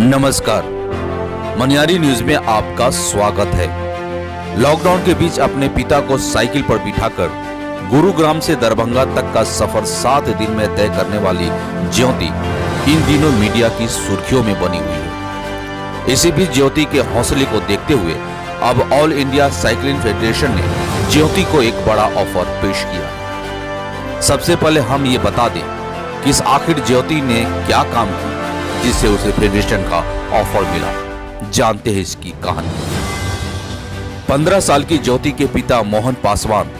नमस्कार, मनियारी न्यूज में आपका स्वागत है। लॉकडाउन के बीच अपने पिता को साइकिल पर बिठाकर गुरुग्राम से दरभंगा तक का सफर 7 दिन में तय करने वाली ज्योति इन दिनों मीडिया की सुर्खियों में बनी हुई है। इसी बीच ज्योति के हौसले को देखते हुए अब ऑल इंडिया साइकिलिंग फेडरेशन ने ज्योति को एक बड़ा ऑफर पेश किया। सबसे पहले हम ये बता दें कि इस आखिर ज्योति ने क्या काम किया जिससे उसे फेडरेशन का ऑफर मिला। जानते हैं इसकी कहानी। 15 साल की ज्योति के पिता मोहन पासवान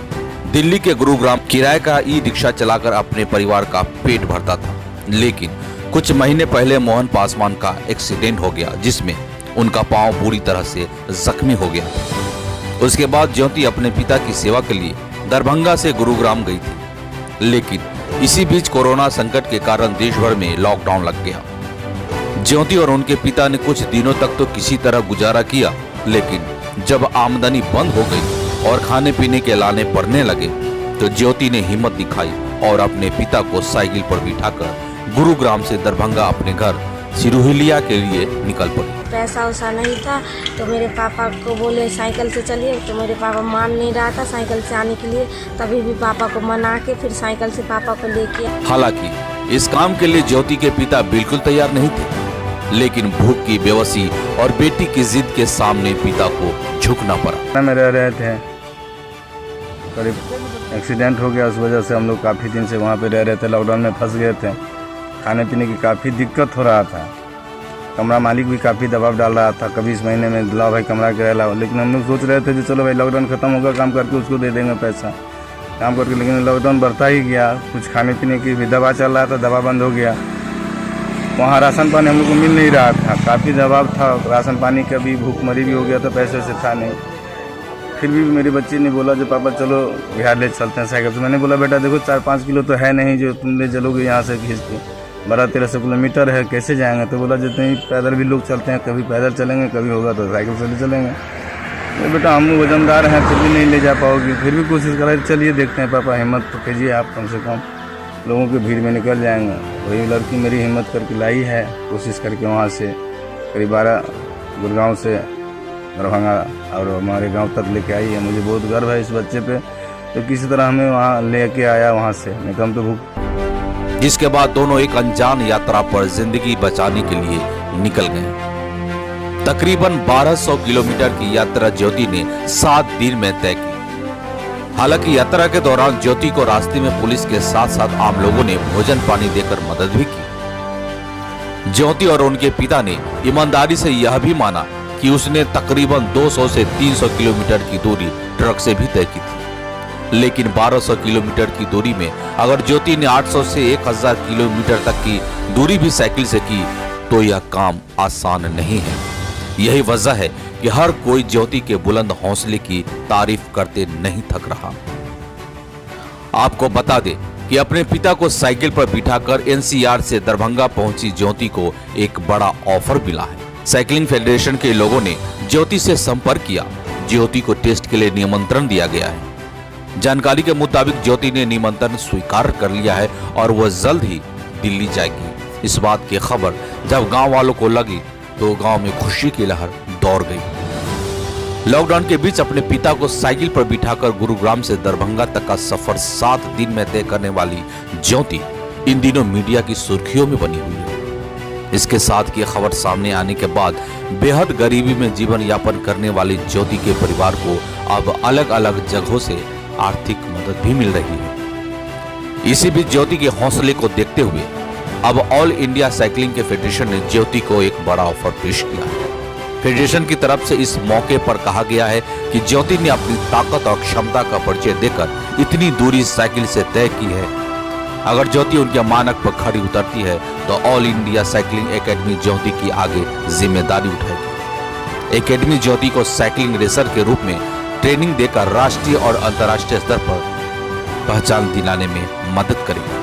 दिल्ली के गुरुग्राम किराए का ई रिक्शा चलाकर अपने परिवार का पेट भरता था, लेकिन कुछ महीने पहले मोहन पासवान का एक्सीडेंट हो गया जिसमें उनका पांव बुरी तरह से जख्मी हो गया। उसके बाद ज्योति अपने पिता की सेवा के लिए दरभंगा से गुरुग्राम गई थी, लेकिन इसी बीच कोरोना संकट के कारण देश भर में लॉकडाउन लग गया। ज्योति और उनके पिता ने कुछ दिनों तक तो किसी तरह गुजारा किया, लेकिन जब आमदनी बंद हो गई और खाने पीने के लाने पड़ने लगे तो ज्योति ने हिम्मत दिखाई और अपने पिता को साइकिल पर बिठाकर गुरुग्राम से दरभंगा अपने घर सिरोहिलिया के लिए निकल पड़ी। पैसा वैसा नहीं था तो मेरे पापा को बोले साइकिल से चलिए, तो मेरे पापा मान नहीं रहा था साइकिल से आने के लिए। तभी भी पापा को मना के फिर साइकिल से पापा को लेके। हालांकि इस काम के लिए ज्योति के पिता बिल्कुल तैयार नहीं थे, लेकिन भूख की बेबसी और बेटी की जिद के सामने पिता को झुकना पड़ा। में रह रहे थे, करीब एक्सीडेंट हो गया, उस वजह से हम लोग काफ़ी दिन से वहाँ पे रह रहे थे। लॉकडाउन में फंस गए थे, खाने पीने की काफ़ी दिक्कत हो रहा था। कमरा मालिक भी काफ़ी दबाव डाल रहा था, कभी इस महीने में लाओ भाई कमरा किराया लाओ, लेकिन हम लोग सोच रहे थे कि चलो भाई लॉकडाउन खत्म होगा, काम करके उसको दे देंगे पैसा काम करके। लेकिन लॉकडाउन बढ़ता ही गया, कुछ खाने पीने की भी दवा चल रहा था, दवा बंद हो गया। वहाँ राशन पानी हम लोग को मिल नहीं रहा था, काफ़ी दबाव था राशन पानी का भी, भूखमरी भी हो गया था, पैसे से था नहीं। फिर भी मेरी बच्ची ने बोला जो पापा चलो बिहार ले चलते हैं साइकिल से। मैंने बोला बेटा देखो 4-5 किलो तो है नहीं जो तुम ले चलोगे यहाँ से खींच के, 1200-1300 किलोमीटर है, कैसे जाएंगे। तो बोला जितने पैदल भी लोग चलते हैं, कभी पैदल चलेंगे, कभी होगा तो साइकिल से ले चलेंगे। तो बेटा हम वजनदार हैं फिर भी नहीं ले जा पाओगी, फिर भी कोशिश करें, चलिए देखते हैं पापा, हिम्मत तो कीजिए आप, कम से कम लोगों की भीड़ में निकल जाएंगे। वही लड़की मेरी हिम्मत करके लाई है, कोशिश करके वहाँ से करीब 12 गुड़गांव से दरभंगा और हमारे गांव तक लेके आई है। मुझे बहुत गर्व है इस बच्चे पे, तो किसी तरह हमें वहाँ लेके आया वहाँ से, नहीं तो हम तो भूख। जिसके बाद दोनों एक अनजान यात्रा पर जिंदगी बचाने के लिए निकल गए। तकरीबन 1200 किलोमीटर की यात्रा ज्योति ने 7 दिन में तय की। हालांकि यात्रा के दौरान ज्योति को रास्ते में पुलिस के साथ साथ आम लोगों ने भोजन पानी देकर मदद भी की। ज्योति और उनके पिता ने ईमानदारी से यह भी माना कि उसने तकरीबन 200 से 300 किलोमीटर की दूरी ट्रक से भी तय की थी, लेकिन 1200 किलोमीटर की दूरी में अगर ज्योति ने 800 से 1000 किलोमीटर तक की दूरी भी साइकिल से की तो यह काम आसान नहीं है। यही वजह है कि हर कोई ज्योति के बुलंद हौसले की तारीफ करते नहीं थक रहा। आपको बता दें कि अपने पिता को साइकिल पर बिठाकर एनसीआर से दरभंगा पहुंची ज्योति को एक बड़ा ऑफर मिला है। साइकिलिंग फेडरेशन के लोगों ने ज्योति से संपर्क किया। ज्योति को टेस्ट के लिए निमंत्रण दिया गया है। जानकारी के मुताबिक ज्योति ने निमंत्रण स्वीकार कर लिया है और वह जल्द ही दिल्ली जाएगी। इस बात की खबर जब गांव वालों को लगी तो गांव में खुशी की लहर दौड़ गई। लॉकडाउन के बीच अपने पिता को साइकिल पर बिठाकर गुरुग्राम से दरभंगा तक का सफर 7 दिन में तय करने वाली ज्योति इन दिनों मीडिया की सुर्खियों में बनी हुई है। इसके साथ की खबर सामने आने के बाद बेहद गरीबी में जीवन यापन करने वाली ज्योति के परिवार को अब अलग अलग जगहों से आर्थिक मदद भी मिल रही है। इसी बीच ज्योति के हौसले को देखते हुए अब ऑल इंडिया साइकिलिंग के फेडरेशन ने ज्योति को एक बड़ा ऑफर पेश किया है। फेडरेशन की तरफ से इस मौके पर कहा गया है कि ज्योति ने अपनी ताकत और क्षमता का परिचय देकर इतनी दूरी साइकिल से तय की है। अगर ज्योति उनके मानक पर खड़ी उतरती है तो ऑल इंडिया साइकिलिंग एकेडमी ज्योति की आगे जिम्मेदारी उठाएगी। एकेडमी ज्योति को साइकिलिंग रेसर के रूप में ट्रेनिंग देकर राष्ट्रीय और अंतर्राष्ट्रीय स्तर पर पहचान दिलाने में मदद करेगी।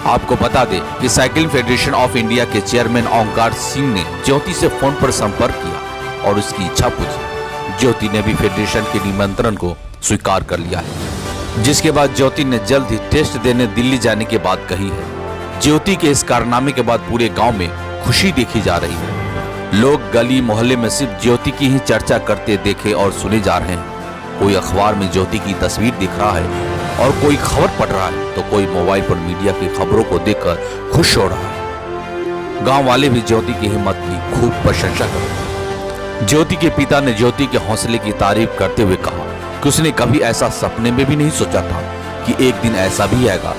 आपको बता दें कि साइकिलिंग फेडरेशन ऑफ इंडिया के चेयरमैन ओंकार सिंह ने ज्योति से फोन पर संपर्क किया और उसकी इच्छा पूछी। ज्योति ने भी फेडरेशन के निमंत्रण को स्वीकार कर लिया है, जिसके बाद ज्योति ने जल्द ही टेस्ट देने दिल्ली जाने की बात कही है। ज्योति के इस कारनामे के बाद पूरे गांव में खुशी देखी जा रही है। लोग गली मोहल्ले में सिर्फ ज्योति की ही चर्चा करते देखे और सुने जा रहे हैं। कोई अखबार में ज्योति की तस्वीर दिख रहा है और कोई खबर पढ़ रहा है तो कोई मोबाइल पर मीडिया की खबरों को देखकर खुश हो रहा है। गांव वाले भी ज्योति की हिम्मत की खूब प्रशंसा कर रहे हैं। ज्योति के पिता ने ज्योति के हौसले की तारीफ करते हुए कहा कि उसने कभी ऐसा सपने में भी नहीं सोचा था कि एक दिन ऐसा भी आएगा।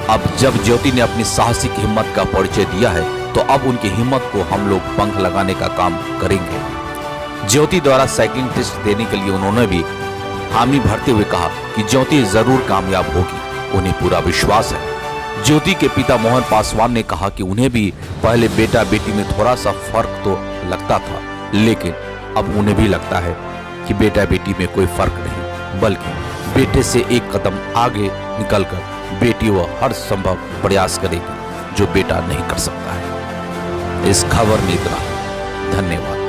अब जब ज्योति ने अपनी साहसिक हिम्मत का परिचय दिया है तो अब उनकी हिम्मत को हम लोग पंख लगाने का काम करेंगे। ज्योति द्वारा साइकिलिंग टेस्ट देने के लिए उन्होंने भी हामी भरते हुए कहा कि ज्योति जरूर कामयाब होगी, उन्हें पूरा विश्वास है। ज्योति के पिता मोहन पासवान ने कहा कि उन्हें भी पहले बेटा बेटी में थोड़ा सा फर्क तो लगता था, लेकिन अब उन्हें भी लगता है कि बेटा बेटी में कोई फर्क नहीं, बल्कि बेटे से एक कदम आगे निकलकर बेटी वो हर संभव प्रयास करेगी जो बेटा नहीं कर सकता है। इस खबर में इतना। धन्यवाद।